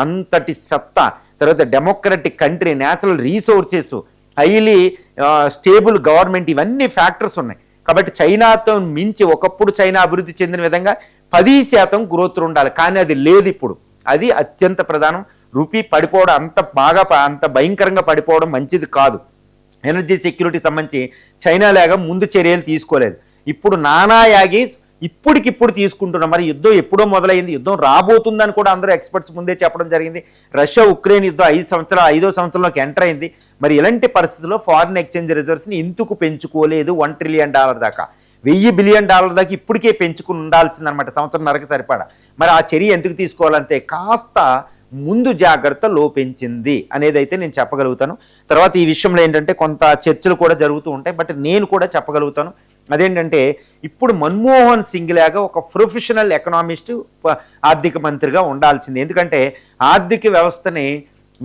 అంతటి సత్తా, తర్వాత democratic country, natural resources, highly stable government, ఇవన్నీ ఫ్యాక్టర్స్ ఉన్నాయి. కాబట్టి చైనాతో మించి ఒకప్పుడు చైనా అభివృద్ధి చెందిన విధంగా 10% గ్రోత్ ఉండాలి, కానీ అది లేదు ఇప్పుడు. అది అత్యంత ప్రధానం. రూపీ పడిపోవడం అంత భయంకరంగా పడిపోవడం మంచిది కాదు. ఎనర్జీ సెక్యూరిటీ సంబంధించి చైనా లాగా ముందు చర్యలు తీసుకోలేదు. ఇప్పుడు నానాయాగి ఇప్పటికిప్పుడు తీసుకుంటున్నాం. మరి యుద్ధం ఎప్పుడో మొదలైంది, యుద్ధం రాబోతుందని కూడా అందరూ ఎక్స్పర్ట్స్ ముందే చెప్పడం జరిగింది. రష్యా ఉక్రెయిన్ యుద్ధం 5 సంవత్సరంలోకి ఎంటర్ అయింది. మరి ఇలాంటి పరిస్థితుల్లో ఫారిన్ ఎక్స్చేంజ్ రిజర్వ్స్ని ఎందుకు పెంచుకోలేదు? $1 ట్రిలియన్ దాకా, $1000 బిలియన్ దాకా ఇప్పటికే పెంచుకుని ఉండాల్సిందనమాట, సంవత్సరంన్నరకు సరిపడా. మరి ఆ చర్య ఎందుకు తీసుకోవాలంటే కాస్త ముందు జాగ్రత్త లోపించింది అనేది అయితే నేను చెప్పగలుగుతాను. తర్వాత ఈ విషయంలో ఏంటంటే కొంత చర్చలు కూడా జరుగుతూ ఉంటాయి, బట్ నేను కూడా చెప్పగలుగుతాను. అదేంటంటే ఇప్పుడు మన్మోహన్ సింగ్ లాగా ఒక ప్రొఫెషనల్ ఎకనామిస్ట్ ఆర్థిక మంత్రిగా ఉండాల్సింది. ఎందుకంటే ఆర్థిక వ్యవస్థని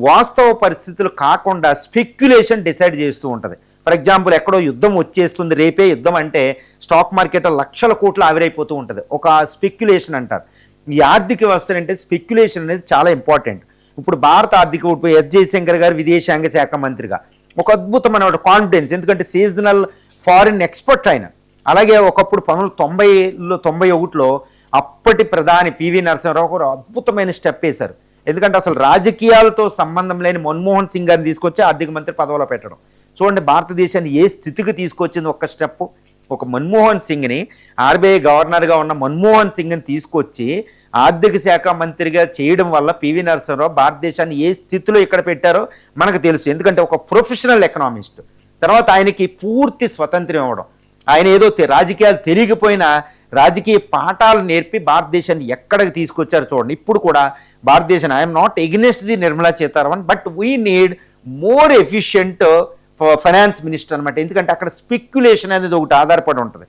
వాస్తవ పరిస్థితులు కాకుండా స్పెక్యులేషన్ డిసైడ్ చేస్తూ ఉంటుంది. ఫర్ ఎగ్జాంపుల్, ఎక్కడో యుద్ధం వచ్చేస్తుంది, రేపే యుద్ధం అంటే స్టాక్ మార్కెట్లో లక్షల కోట్లు ఆవిరైపోతూ ఉంటుంది, ఒక స్పెక్యులేషన్ అంటారు. ఈ ఆర్థిక వ్యవస్థ అంటే స్పెక్యులేషన్ అనేది చాలా ఇంపార్టెంట్. ఇప్పుడు భారత ఆర్థిక ఎస్ జయశంకర్ గారు విదేశాంగ శాఖ మంత్రిగా ఒక అద్భుతమైన కాన్ఫిడెన్స్, ఎందుకంటే సీజనల్ ఫారిన్ ఎక్స్పర్ట్ ఆయన. అలాగే ఒకప్పుడు 1991లో అప్పటి ప్రధాని పివి నరసింహారావు గారు అద్భుతమైన స్టెప్ వేశారు. ఎందుకంటే అసలు రాజకీయాలతో సంబంధం లేని మన్మోహన్ సింగ్ గారిని తీసుకొచ్చి ఆర్థిక మంత్రి పదవిలో పెట్టడం. చూడండి భారతదేశాన్ని ఏ స్థితికి తీసుకొచ్చింది ఒక్క స్టెప్. ఒక మన్మోహన్ సింగ్ని, ఆర్బీఐ గవర్నర్గా ఉన్న మన్మోహన్ సింగ్ని తీసుకొచ్చి ఆర్థిక శాఖ మంత్రిగా చేయడం వల్ల పివి నరసింహారావు భారతదేశాన్ని ఏ స్థితిలో ఇక్కడ పెట్టారో మనకు తెలుసు. ఎందుకంటే ఒక ప్రొఫెషనల్ ఎకనామిస్ట్. తర్వాత ఆయనకి పూర్తి స్వతంత్రం ఇవ్వడం, ఆయన ఏదో రాజకీయాలు తెలియకపోయినా రాజకీయ పాఠాలు నేర్పి భారతదేశాన్ని ఎక్కడికి తీసుకొచ్చారు చూడండి. ఇప్పుడు కూడా భారతదేశాన్ని, I'm not against the Nirmala Sitharaman, but we need more efficient finance minister అనమాట. ఎందుకంటే అక్కడ స్పెక్యులేషన్ అనేది ఒకటి ఆధారపడి ఉంటుంది.